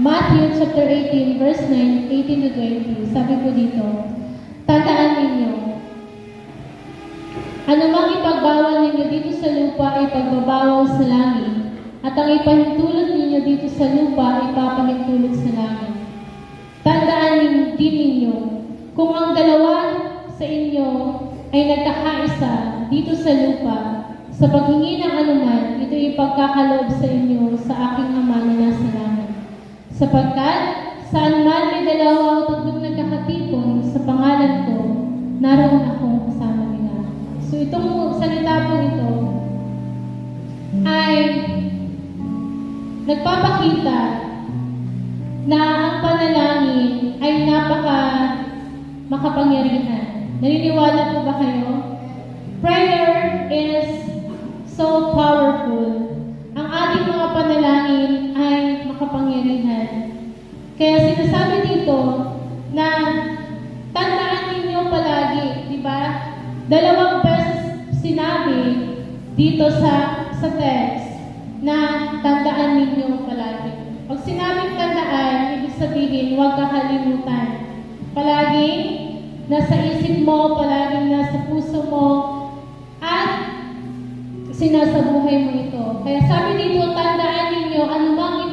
Matthew chapter 18, verse 9, 18 to 20. Sabi po dito, tandaan ninyo, anumang ipagbawal ninyo dito sa lupa ay pagbabawal sa langit, at ang ipahintulot ninyo dito sa lupa ay papahintulot sa langit. Tandaan din ninyo, kung ang dalawa sa inyo ay nagkakaisa dito sa lupa, sa paghingi ng anuman, ito ipagkakaloob sa inyo sa aking Ama na nasa langit. Sapagkat saan man may dalawa o tatlong nagkakatipon sa pangalan ko, naroon akong kasama nila. So itong salita po ito ay nagpapakita na ang panalangin ay makapangyarihan. Naniniwala po ba kayo? Prayer is so powerful. Ang ating mga panalangin ay makapangyarihan. Kaya sinasabi dito na tandaan ninyo palagi, di ba? 2 beses sinabi dito sa text na tandaan ninyo palagi. Pag sinabing tandaan, ibig sabihin huwag kakalimutan. Palaging nasa isip mo, palaging nasa puso mo, at sinasabuhay mo ito. Kaya sabi dito, tandaan ninyo, anumang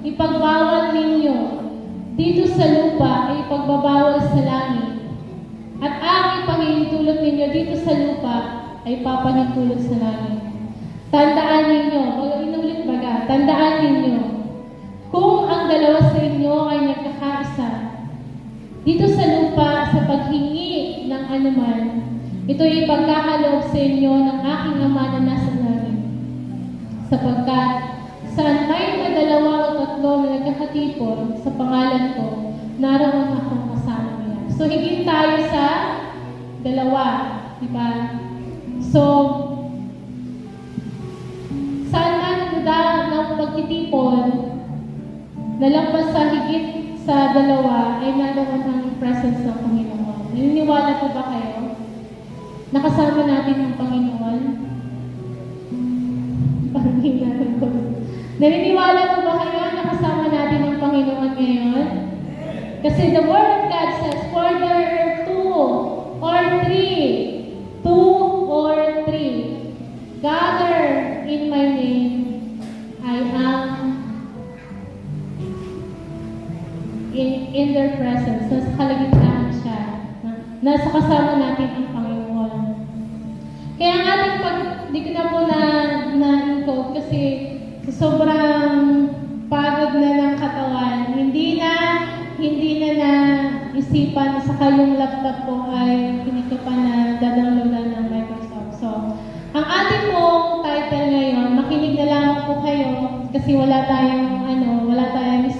ipagbawal ninyo dito sa lupa ay ipagbabawal sa langit. At ang ipahintulot ninyo dito sa lupa ay papahintulot sa langit. Tandaan ninyo, inulit baga, tandaan ninyo, kung ang dalawa sa inyo ay nagkakaisa dito sa lupa sa paghingi ng anuman, ito ay ipagkakaloob sa inyo ng aking Ama na nasa langit. Sapagkat saan may dalawa o tatlo na nagkakatipon sa pangalan ko, naroon akong kasama nila. So, higit tayo sa dalawa. Diba? So, saan man ng pagtitipon, nalampas sa higit sa dalawa, ay naroon ang presence ng Panginoon. Naniniwala po ba kayo? Nakasama natin ang Panginoon? Parang hindi natin po. Naniniwala po ba kayo nakasama natin ang Panginoon ngayon? Kasi the Word of God says, for there are two or three, gather in my name, I am in their presence. Nasa kalagitnaan siya. Nasa kasama natin ang Panginoon. Kaya ang ating di ko na po na-encode kasi sobrang pagod na ng katawan. Hindi na isipan sa kayong laptop ko ay hindi ko pa na dadownloadan ng Microsoft. So, ang ating pong title ngayon, makinig na lang po kayo kasi wala tayong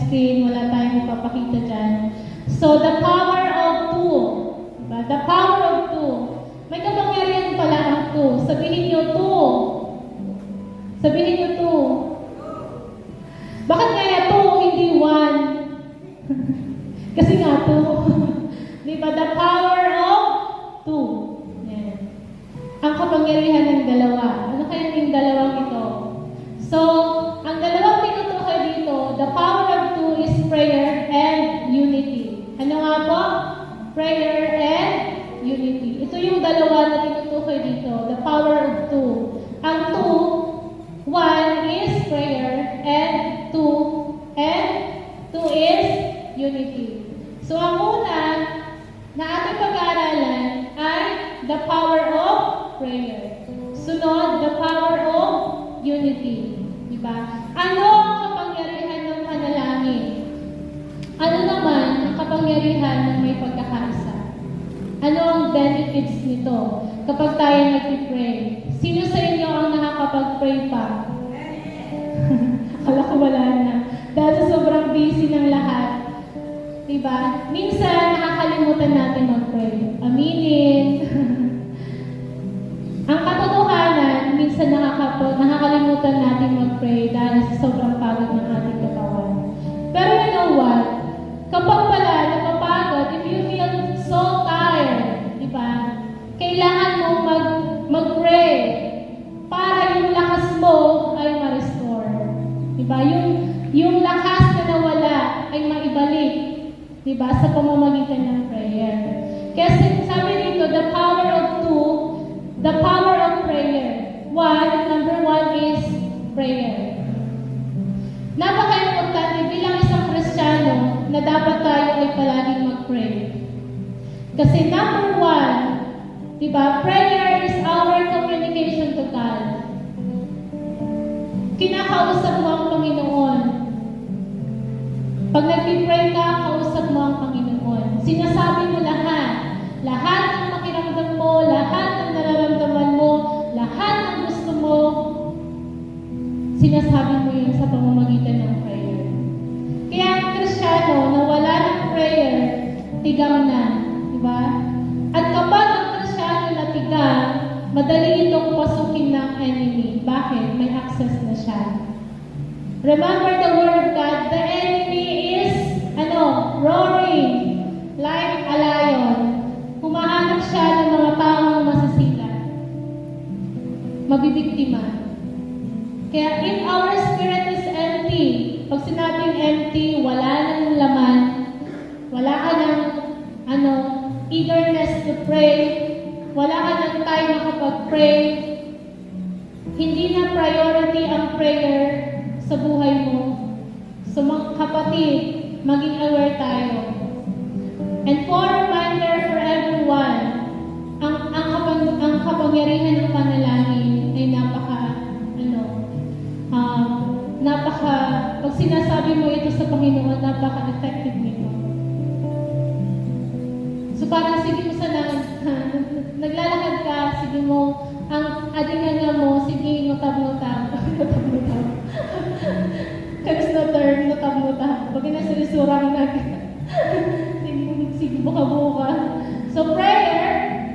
screen, wala tayong ipapakita dyan. So, the power of two. Diba? The power of two. May kapangyarihan pala ang two. Sabihin nyo two. Sabihin nyo two. Bakit kaya two, hindi one? Kasi nga two. Diba? The power of two. Yan. Ang kapangyarihan ng dalawa. Ano kaya yung dalawang ito? So, ang dalawang tinutukoy dito, the power of two is prayer and unity. Ano nga po? Prayer and unity. Ito yung dalawa na tinutukoy dito, the power of two. Ang two, one is prayer, and two is unity. So, ang una na ating pag-aaralan ay the power of prayer. Sunod, the power of unity. Diba? Ano ang kapangyarihan ng panalangin? Ano naman ang kapangyarihan ng may pagkakaisa? Ano ang benefits nito kapag tayo nag-pray? Sino sa inyo ang nakakapag-pray pa? Akala ko wala na. Dahil sa sobrang busy ng lahat. Diba? Minsan, nakakalimutan natin mag-pray. Aminin. Ang katotohanan, minsan nakakalimutan natin mag-pray dahil sa sobrang pagod ng ating katawan. Pero you know what? Kapag pala napapagod, if you feel so tired, diba? Kailangan mo mag-pray para yung lakas mo ay ma-restore. Diba? Yung lakas na nawala ay maibalik, di ba, sa pamamagitan ng prayer. Kaya sabi dito, the power of prayer. Number one is prayer. Napaka-importante bilang isang Kristiyano na dapat tayo ay palaging mag-pray. Kasi number one, diba, prayer is our communication to God. Kinakausap mo ang Panginoon. Pag nag-pray ka, kausap mo ang Panginoon. Sinasabi mo lahat ng pakiramdam mo, lahat ng nararamdaman mo, lahat ng gusto mo, sinasabi mo yun sa pamamagitan ng prayer. Kaya ang Kristiyano na wala ng prayer, tigang na. Diba? At kapag ang Kristiyano na tigang, madali itong pasukin ng enemy. Bakit? May access na siya. Remember the word of God, the enemy is, roaring like a lion. Humahanap siya ng mga taong masisila. Mabibiktima. Kaya if our spirit is empty, pag sinabing empty, wala nang laman, wala ka ng eagerness to pray, wala ka ng time makapag-pray, hindi na priority ang prayer sa buhay mo. So mga kapatid, maging aware tayo. And for reminder for everyone, ang kapangyarihan ng panalangin ay pag sinasabi mo ito sa Panginoon, napaka-effective nito. So parang sige mo naglalakad ka, sige mo, ang adingan mo, sige, notab-notab. Kamis na term, notab-notab. Pag inasirisurang sige, buka-buka. So prayer,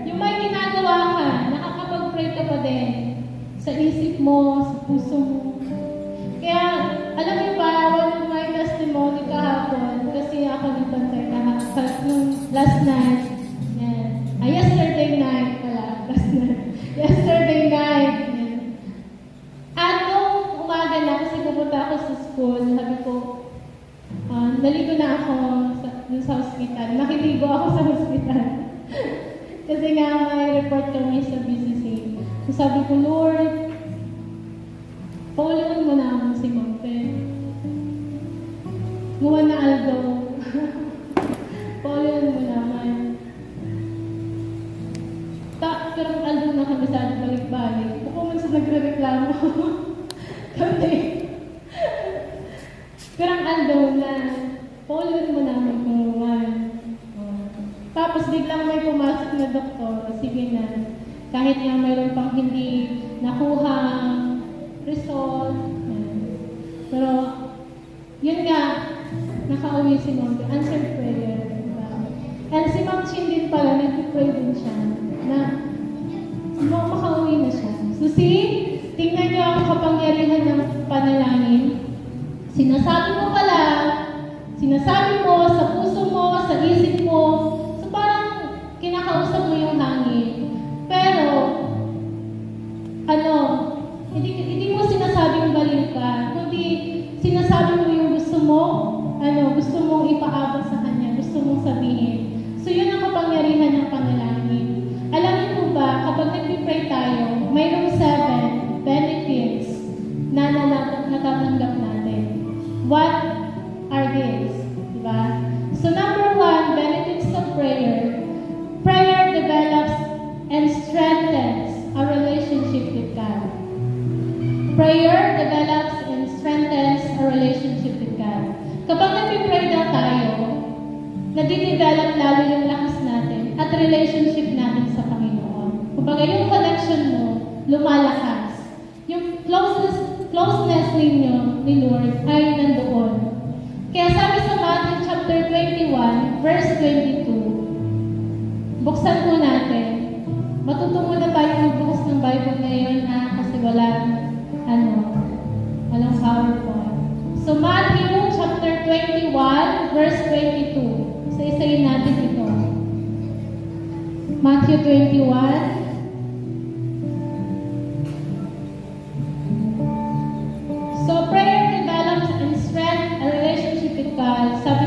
yung may ginagawa ka, nakakapag-pray ka pa din sa isip mo, sa puso mo. Kaya, alam mo ba, one of my testimony kahapon, kasi ako nagbantay kahapon, last night, yesterday night pala, yesterday night, at nung umaga na, kasi pupunta ako sa school, sabi ko, naligo na ako sa hospital, nakiligo ako sa hospital, kasi nga may report kami sa BCC, so sabi ko, Lord, pauliwan mo na ako si Monte. Nguwan na Aldo. Pauliwan mo naman. Pero Aldo na kami sa balik-balik. Ako man sa nagre-reklamo. Kami. Pero ang Aldo na, pauliwan mo naman kung nguwan. Tapos biglang may pumasok na doktor. Sige na. Kahit nga mayroon pang hindi nakuha result. Pero, yun nga, nakauwi si Mom. Answered prayer. Diba? And si Ma'am Chin din pala, nag-pray din siya na makauwi na siya. So see, tingnan niyo ang kapangyarihan ng panalangin. Sinasabi mo sa puso mo, sa isip mo, so parang kinakausap mo yung hangin. Pero, hindi mo sinasabing baliw ka, kundi sinasabi mo yung gusto mong ipaabot sa Kanya, gusto mong sabihin. So yun ang kapangyarihan ng panalangin. Alam niyo po ba, kapag nag-pray tayo, mayroong 7 benefits na natatanggap natin. What are these? Diba? So number 1, benefits of prayer. Prayer develops and strengthens our relationship with God. Prayer develops and strengthens our relationship with God. Kapag nag-pray daw tayo, nadidevelop lalo yung lakas natin at relationship natin sa Panginoon. Kumbaga yung connection mo, lumalakas. Yung closeness ninyo ni Lord ay nandoon. Kaya sabi sa Matthew chapter 21, verse 22, buksan po natin. Matutungo na tayo magbukas ng Bible ngayon kasi walang PowerPoint. So Matthew chapter 21, verse 22. Isa-isayin natin ito. Matthew 21. So prayer develops and strengthens a relationship with God. Sabi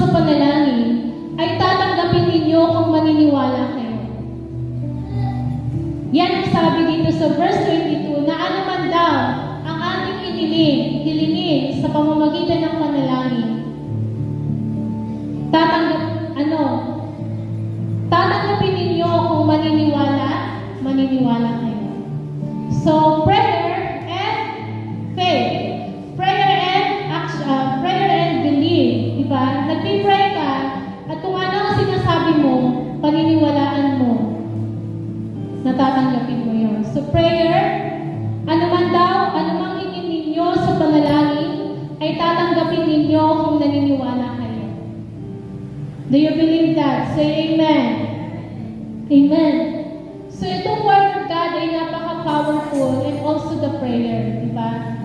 sa panalangin, ay tatanggapin ninyo kung maniniwala kayo. Yan ang sabi dito sa verse 22 na ano man daw ang ating hilingin sa pamamagitan ng panalangin. Tatanggapin ninyo kung maniniwala kayo. So, prayer and faith. Prayer and belief. Diba? Nagpipray ka at kung ano ang sinasabi mo, paniniwalaan mo, natatanggapin mo yun. So, prayer, anumang hingin ninyo sa panalangin, ay tatanggapin ninyo kung naniniwala kayo. Do you believe that? Say amen. Amen. So, itong word of God ay napaka-powerful and also the prayer. Diba?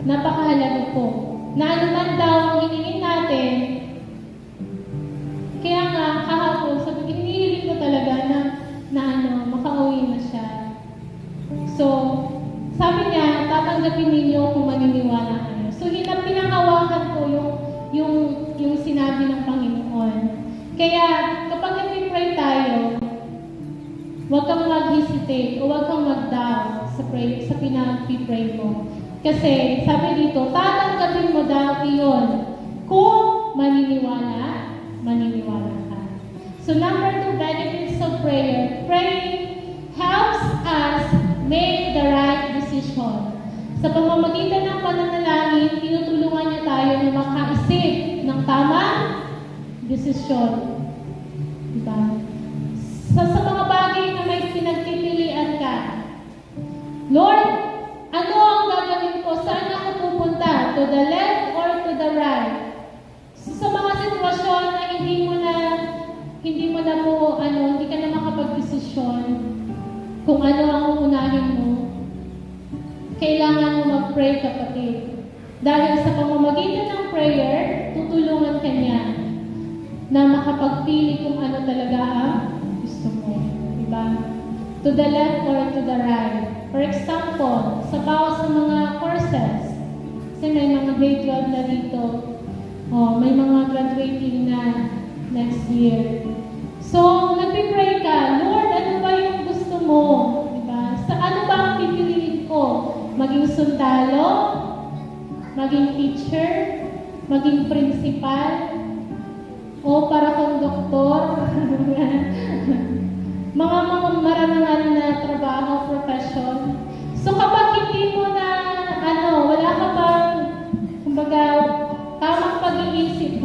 Napakahalaga po. Na anuman daw ang hiningin natin, kaya nga, kahapon, sabi, hinihiling ko talaga na makauwi na siya. So, sabi niya, tatanggapin ninyo kung maniniwala kayo. So, pinangawakan ko yung sinabi ng Panginoon. Kaya, kapag nag-pray tayo, huwag kang mag-hesitate o huwag kang mag-doubt sa pinag-pray mo. Kasi, sabi dito, tatanggapin mo daw iyon kung maniniwala ka. So, number 2, benefits of prayer. Praying helps us make the right decision. Sa pamamagitan ng pananalangin, tinutulungan niya tayo na makaisip ng tamang desisyon. Diba? Sa mga bagay na may pinagpipilian ka, Lord, ano ang gagawin ko? Saan ako pupunta? To the left or to the right? Sa mga sitwasyon na hindi ka na makapag-desisyon kung ano ang uunahin mo, kailangan mo mag-pray, kapatid. Dahil sa pamamagitan ng prayer, tutulungan ka niya na makapagpili kung ano talaga ang gusto mo. Diba? To the left or to the right. For example, sa mga courses, kasi may mga grade 12 na dito, may mga graduating na next year. So, nagpipray ka, Lord, ano ba yung gusto mo? Diba? Sa ano ba ang pipiliin ko? Maging sundalo? Maging teacher? Maging principal? O para kang doktor? mga marangal na trabaho, profession. So kapag hindi mo na, wala ka bang, kumbaga, tamang pag-iisip,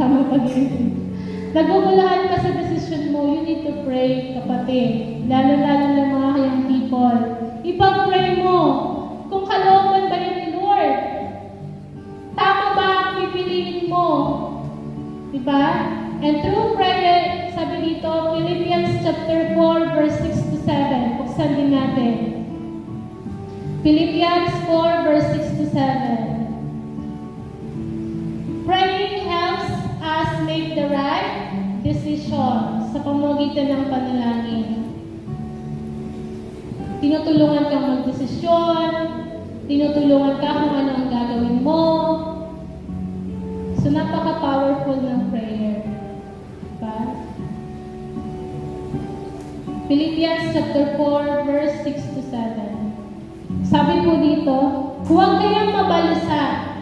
nagugulahan ka sa decision mo, you need to pray, kapatid. Lalo-lalo ng mga young people. Ipag-pray mo, kung kalooban ba yun ni Lord? Tama ba ang pipiliin mo? Diba? And through prayer, sabi dito, Philippians chapter 4, verse 6 to 7. Buksan din natin. Philippians 4, verse 6 to 7. Praying helps us make the right decision sa pamamagitan ng panalangin. Tinutulungan kang magdesisyon, tinutulungan ka kung ano ang gagawin mo. So, napaka-powerful ng prayer. Philippians chapter 4, verse 6 to 7. Sabi po dito, huwag kayong mabalisa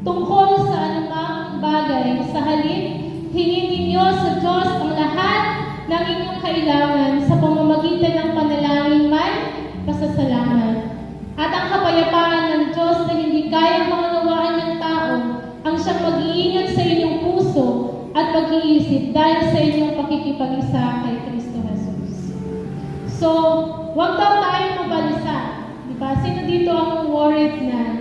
tungkol sa anumang bagay. Sa halip, hingin ninyo sa Diyos ang lahat ng inyong kailangan sa pamamagitan ng panalangin may pasasalamat. At ang kapayapaan ng Diyos na hindi kayang maunawaan ng tao ang siyang mag-iingat sa inyong puso at pag-iisip dahil sa inyong pakikipag-isa kay Kristo Jesus. So, huwag daw tayong mabalisa. Diba? Sino dito ang worried na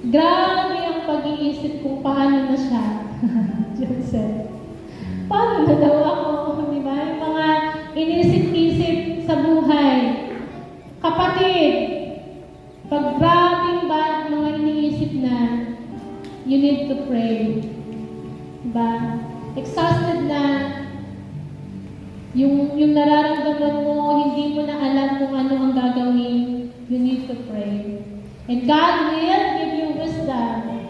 grabe ang pag-iisip kung paano na siya? Joseph. Paano na daw ako? Diba? Yung mga inisip-isip sa buhay. Kapatid, pag grabing ba mga iniisip na, you need to pray. Diba? Exhausted na, yung nararamdaman mo, hindi mo na alam kung ano ang gagawin, you need to pray. And God will give you wisdom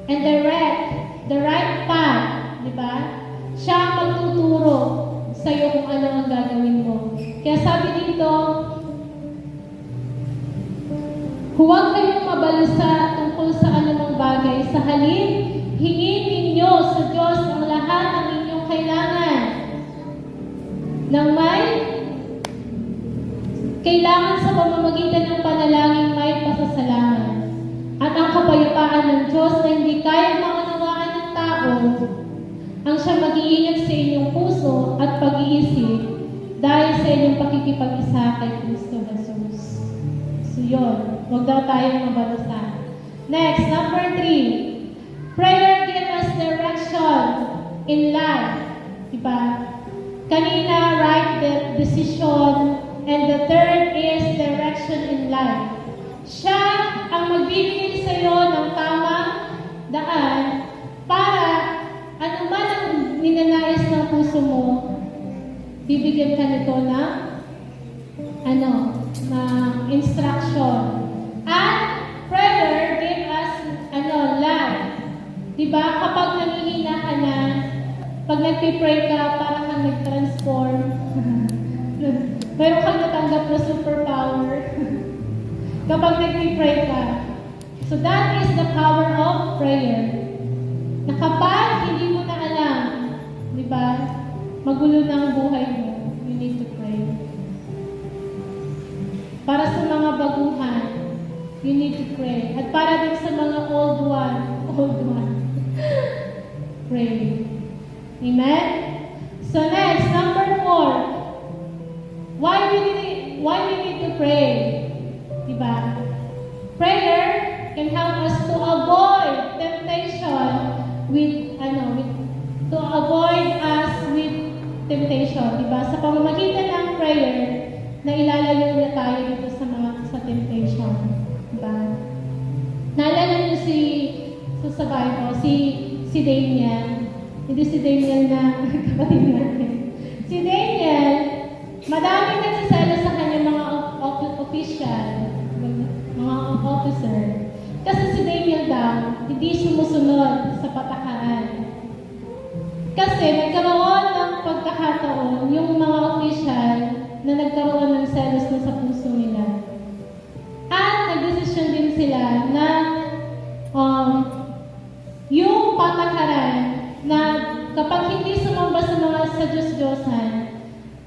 and direct the right path, di ba? Siya ang magtuturo sa iyo kung ano ang gagawin mo. Kaya sabi dito, huwag kayong mabalisa tungkol sa anumang bagay. Sa halip, hingin ninyo sa Diyos ang lahat ng inyong kailangan. Nang may kailangan sa pamamagitan ng panalangin may pasasalamat. At ang kapayapaan ng Diyos na hindi kayang maunawaan ng tao, ang siya mag-iingat sa inyong puso at pag-iisip dahil sa inyong pakikipag-isa kay Kristo Jesus. So yun, huwag daw tayong mabalasa. Next, number 3. Prayer gives us direction in life. Diba? Kanina, right decision. And the third is direction in life. Siya ang magbibigay sa iyo ng tamang daan para anuman ang ninanais ng puso mo, bibigyan ka nito ng instruction. At prayer give us life. Diba? Kapag nangihina ka na, pag nagpipray ka, parang kang nag-transform. Meron kang natanggap na superpower. Kapag nagpipray ka. So that is the power of prayer. Na kapag hindi mo na alam, di ba, magulo na ang buhay mo, you need to pray. Para sa mga baguhan, you need to pray. At para din sa mga old one, pray. Amen? So next, number 4. Why we need to pray? Diba? Prayer can help us to avoid temptation to avoid us with temptation. Diba? Sa pamamagitan ng prayer, na ilalayo na tayo dito sa temptation. Diba? Naalala niyo sa Bible, si Daniel. Hindi si Daniel na kapatid natin. Si Daniel, madami nagsasala sa kanya mga official, mga officer. Kasi si Daniel daw, hindi sumusunod sa patakaran. Kasi nagkaroon ng pagkakataon yung mga official na nagkaroon ng selos na sa puso nila. At nagdesisyon din sila na yung patakaran na kapag hindi sumamba sa Diyos-Diyosan,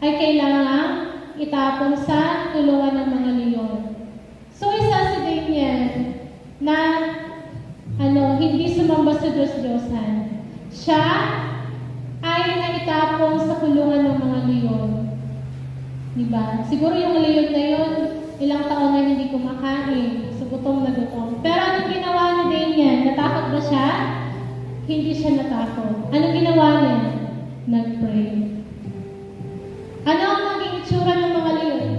ay kailangan itapon sa kulungan ng mga leon. So, isa si Daniel na hindi sumamba sa Diyos-Diyosan. Siya ay naitapon sa kulungan ng mga leon. Diba? Siguro yung leon na yun, ilang taon na hindi kumakain. So, gutom na gutom. Pero anong ginawa ni Daniel? Natakot ba siya? Hindi siya natakot. Anong ginawa niya? Nag-pray. Ano ang naging itsura ng mga leon?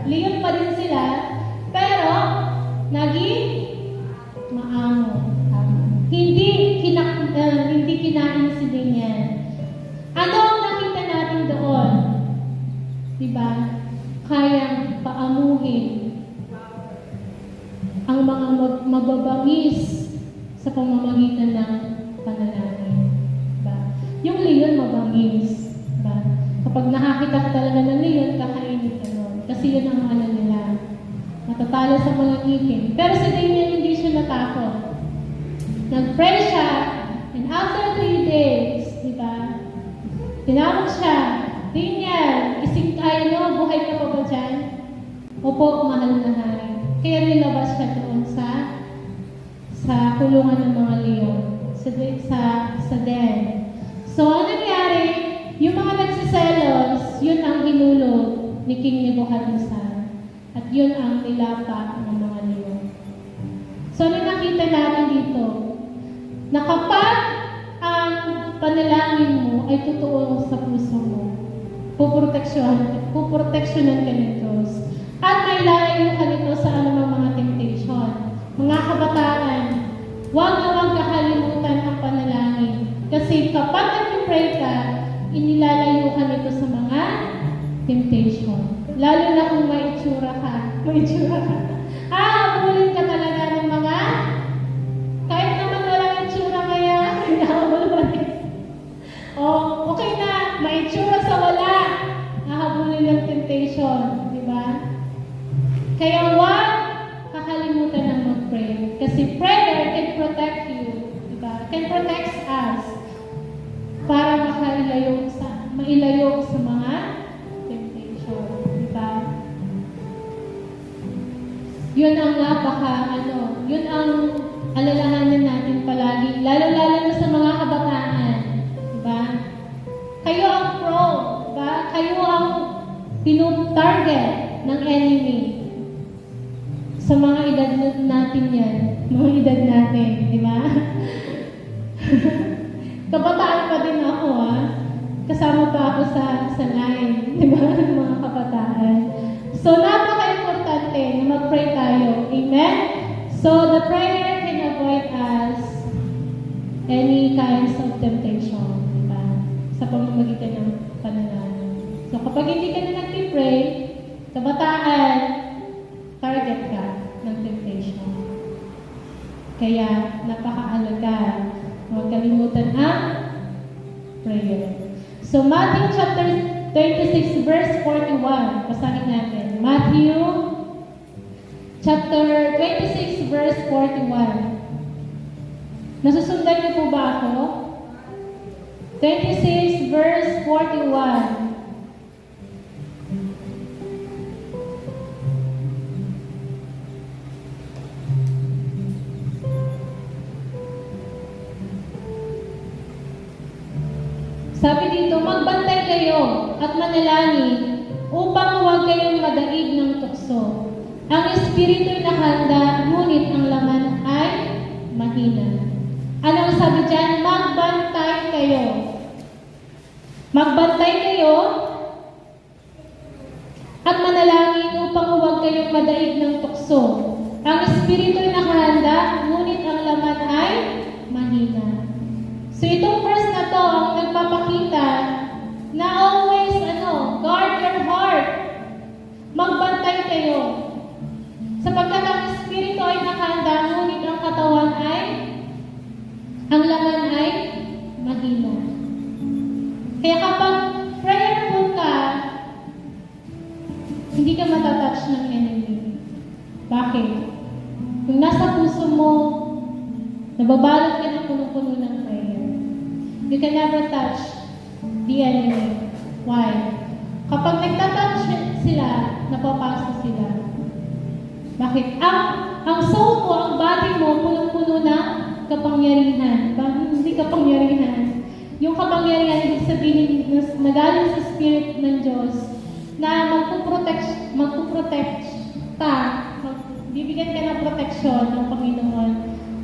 Leon pa din sila, pero naging maamo. Hindi kinain si Daniel. Ano ang nakita natin doon? Diba? Kayang paamuhin ang mga mababangis sa pamamagitan ng panalangin. Diba? Yung leon mabangis. Diba? Kapag nakakita ka talaga ng leon, kakainin ka nun. Kasi yun ang nila. Matatalo sa mga ngikin. Pero si Daniel hindi siya natakot. Nag-pray siya, and after 3 days, diba? Tinawag siya, Daniel, ising tayo no, buhay ka pa ba dyan? Opo, mahal na hari. Kaya nilabas siya doon sa kulungan ng mga leon, sa den. So, ang nangyari, yung mga nagsiselos, yun ang hinulog ni King Nebuchadnezzar. At yun ang nilapa ng mga leon. So, ano nakita natin dito? Na kapag ang panalangin mo ay totoo sa puso mo, puproteksyonan ka ng Diyos. At may lalayo ka nito sa anumang mga temptation. Mga kabataan, huwag kakalimutan ang panalangin. Kasi kapag nag-pray ka, inilalayo ka nito sa mga temptation. Lalo na kung may itsura ka. Abulin ka talaga ng mga, kahit naman walang itsura kaya, Kaya huwag kakalimutan ng mag-pray. Kasi prayer can protect you. Diba? Can protect us para mailayo sa mga temptation. Diba? Yun ang yun ang alalahanin natin palagi. Lalo-lalo na sa mga kabataan. Diba? Kayo ang diba? Kayo ang target ng enemy. Sa mga edad natin yan. Mga edad natin. Diba? Kabataan pa din ako, kasama pa ako sa line, di ba? Mga kabataan. So, napaka-importante na mag-pray tayo. Amen? So, the prayer can avoid us any kinds of temptation, di ba? Sa pamamagitan ng panalangin. So, kapag hindi ka na nag-pray, kabataan, target ka ng temptation. Kaya, napaka-alaga. Huwag kalimutan ang prayer. So, Matthew chapter 26, verse 41. Basahin natin. Matthew chapter 26, verse 41. Nasusundan niyo po ba ako? 26, verse 41. Sabi dito, magbantay kayo at manalangin upang huwag kayong madaig ng tukso. Ang espiritu'y nakahanda, ngunit ang laman ay mahina. Anong sabi dyan? Magbantay kayo. Magbantay kayo at manalangin upang huwag kayong madaig ng tukso. Ang espiritu'y nakahanda, ngunit ang laman ay mahina. So itong verse na to ang nagpapakita na always guard your heart. Magbantay kayo. Sapagkat ang espiritu ay nakahanda, ngunit ang katawan ang laman ay mahina. Kaya kapag prayerful ka, hindi ka matatouch ng enemy. Bakit? Kung nasa puso mo, nababalot ka ng punong-puno ng prayer. You can never touch the enemy. Why? Kapag nagtatouch sila, napapasok sila. Bakit? Ang soul mo, ang body mo, punong-puno ng kapangyarihan. Hindi kapangyarihan. Yung kapangyarihan, ibig sabihin, nagaling sa spirit ng Diyos na magpuprotect bibigyan ka ng protection ng Panginoon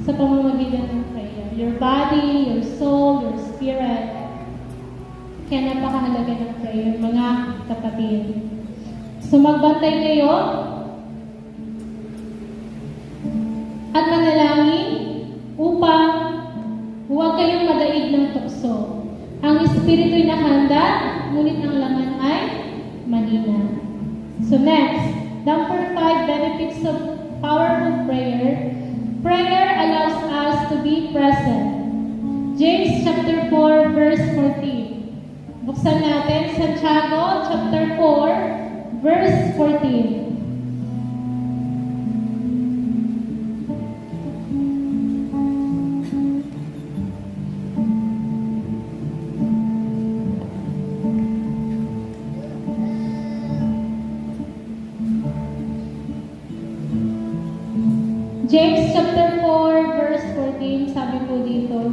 sa pamamagitan ng prayer. Your body, your soul, your spirit. Kaya napakahalaga ng prayer, mga kapatid. So magbantay kayo at manalangin upang huwag kayong madaig ng tukso. Ang espiritu'y nakahanda, ngunit ang laman ay mahina. So next, number 5, benefits of powerful prayer. Prayer allows us to be present. James chapter 4, verse 14. Buksan natin, Santiago chapter 4, verse 14. James chapter 4, verse 14, sabi po dito,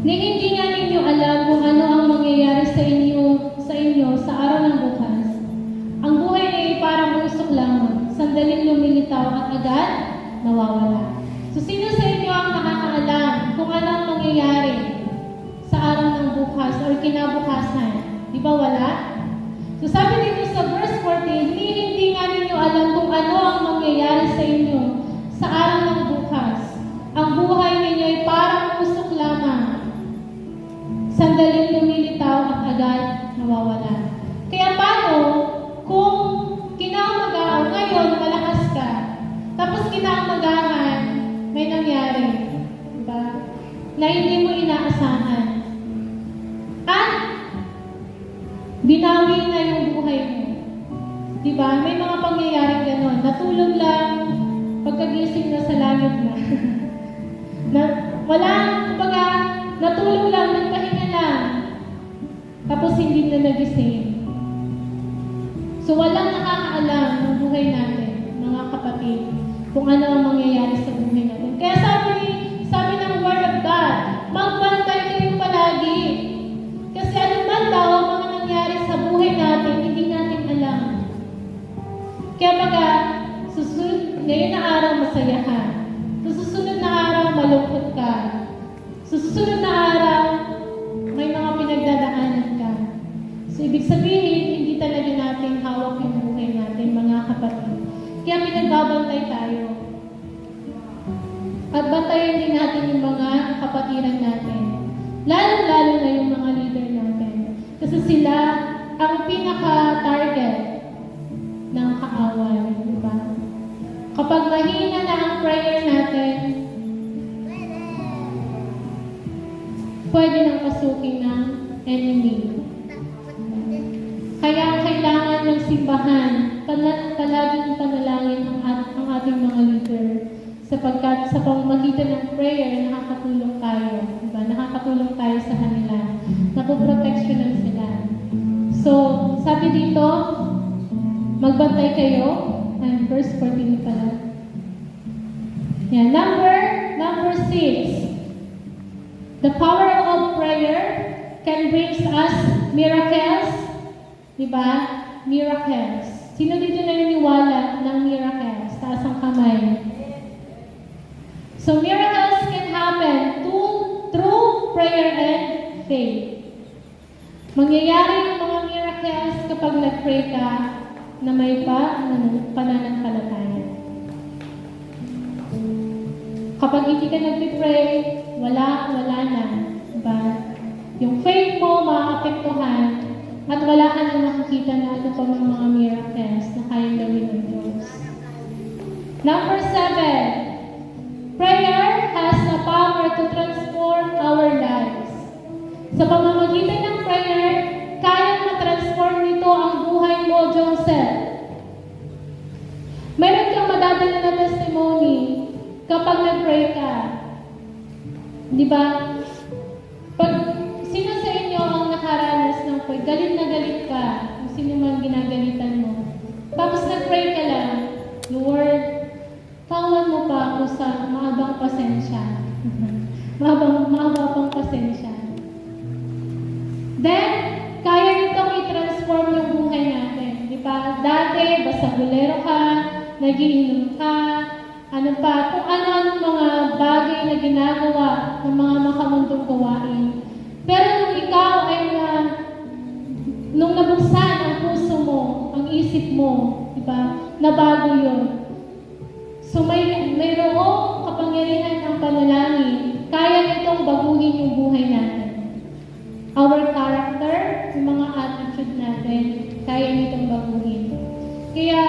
hindi nga ninyo alam kung ano ang mangyayari sa inyo sa araw ng bukas. Ang buhay ay parang usok lamang, sandaling lumilitaw at agad nawawala. So sino sa inyo ang nakakaalam kung ano ang mangyayari sa araw ng bukas o kinabukasan? Di ba wala? So sabi dito sa verse 14, hindi nga ninyo alam kung ano ang mangyayari sa inyo sa araw ng bukas. Ang buhay ninyo ay parang usok lamang, sandaling lumilitaw at agad nawawala. Kaya paano kung kinaumagaw ngayon malakas ka, tapos kinaumagahan may nangyari, diba? Na hindi mo inaasahan. At binawi na yung buhay mo. Diba? May mga pangyayaring gano'n. Natulog lang, pagkagising na sa langit na. Wala, kumbaga, natulog lang, nagpahinga lang. Tapos hindi na nagising. So walang nakakaalam ng buhay natin, mga kapatid, kung ano ang mangyayari sa buhay natin. Kaya sabi ng Word of God, magbantay kayo palagi. Kasi ano man daw ang mga nangyari sa buhay natin, hindi natin alam. Kaya baga, ngayon na araw masaya ka. Sa susunod na araw malungkot ka. Sa susunod na araw, may mga pinagdadaanan ka. So, ibig sabihin, hindi talaga natin hawak yung buhay natin, mga kapatid. Kaya pinagbabantay tayo. At bantayan din natin yung mga kapatiran natin. Lalo-lalo na yung mga leader natin. Kasi sila ang pinaka-target ng kaaway. Diba? Kapag mahina na ang prayer natin, pwede nang pasukin ng enemy. Kaya kailangan ng simbahan, palaging panalangin ang ating mga leader. Sapagkat sa pamamagitan ng prayer, nakakatulong tayo. Diba? Nakakatulong tayo sa kanila. Napoproteksyonan sila. So, sabi dito, magbantay kayo. And verse 14 pala. Yan. Number 6. The power of prayer can bring us miracles. Diba? Miracles. Sino dito naniniwala ng miracles? Taas ang kamay. So, miracles can happen through prayer and faith. Mangyayari yung mga miracles kapag nag-pray ka na may pananampalataya. Kapag hindi ka nag-pray, wala na. But yung faith mo maapektuhan at wala ka na makikita na ito pang mga miracles na kayang gawin ng Diyos. Number 7. Prayer has the power to transform our lives. Sa pamamagitan ng prayer, kayang matransform nito ang buhay mo, Joseph. Meron kang madadala na testimony kapag nag-pray ka. Di ba? Pag sino sa inyo ang nakaranas ng pray, galit na galit ka, kung sino man ginagalitan mo. Tapos nag-pray ka lang, Lord, tawan mo pa ako sa mahabang pasensya. mahaba pang pasensya. Then, kaya nitong i-transform yung buhay natin. Di ba? Dati, basta bulero ka, nagiinom ka, ano pa, kung ano-anong mga bagay na ginagawa ng mga makamundong gawain. Pero nung ikaw ay nung nabuksan ang puso mo, ang isip mo, di ba? Nabago yun. So mayroong kapangyarihan ng panalangin, kaya nitong baguhin yung buhay natin. Our character, yung mga attitude natin, kaya nitong baguhin. Kaya,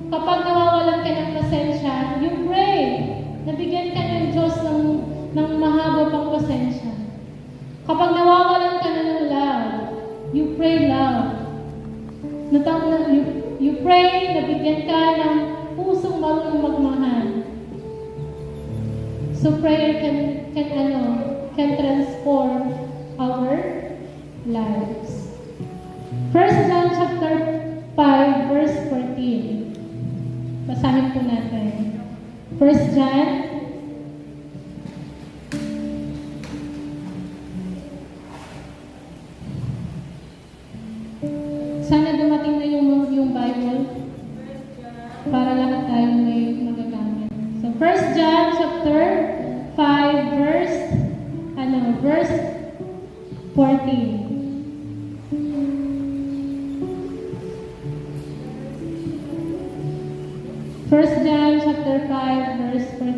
kapag nawawalan ka ng pasensya, you pray. Nabigyan ka ng Diyos ng mahaba pang pasensya. Kapag nawawalan ka na ng love, you pray love. You pray, nabigyan ka ng pusong marunong magmahal. So prayer can transform our lives. 1 John chapter 5 verse 14. Basahin po natin. 1 John Sana dumating na yung Bible para lahat tayo may magagamit. So 1 John chapter 5 verse 14. First John chapter 5 verse 14.